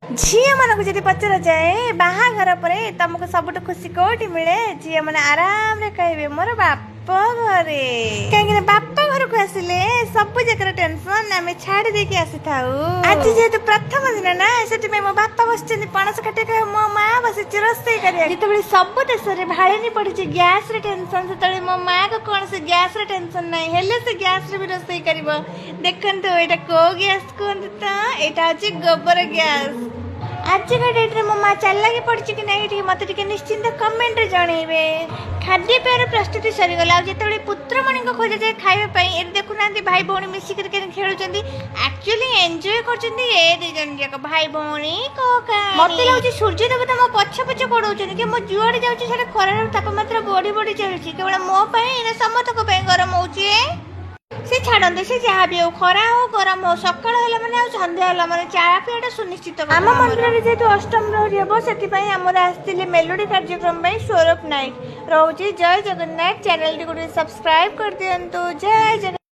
झील मानक जब पचरा जाए बाहाघर पर तुमको सबुठ खुशी कौटी मिले झील मैंने आराम रे कहे मोर बाप घरे कहीं बाप घर को आसिले सब जगह टेंशन आम छाड़ी देकी आसी था आज जेहेतु प्रथम दिन ना से मो बापा बस पणस काटे मो माँ बस रोसे कर सब देश में भाड़े पड़ी गैस रे टेंशन से मो माँ को कौन से गैस रे टेंशन नहीं हेले से गैस रे भी रोसे कर देखते यहाँ कौ गैस कहते तो यहाँ हूँ गोबर गैस आज का डेट रे मो माँ चलाकी पड़ी कि नहीं मत निश्चिंत कमेंट रे जनइबे खाद्य पेयर प्रस्तुति सरीगला जिते पुत्रमणि को खोजा जाए खावाई देखुना भाई भौणी मिसिक खेलुं एक्चुअली एंजॉय कर भाई भौणी मत लगे सूर्य देवता मो पछ पछ पड़े कि मो जुआड़े जाऊँ खरार तापमात्रा बढ़ी बढ़ी चलुची केवल मो समस्त गरम हो से छाड़ते से जहाँ भी हो खरा हो गरम हो सकाल है मैंने सन्ध्या है मैंने चा पीटा सुनिश्चित आम मंदिर में जेहतु अष्टम प्रहरी हम से आमर आसते मेलोडी कार्यक्रम स्वरूप नाइट रोचे जय जगन्नाथ चैनल टी सब्सक्राइब कर दिंतु जय जगन्नाथ।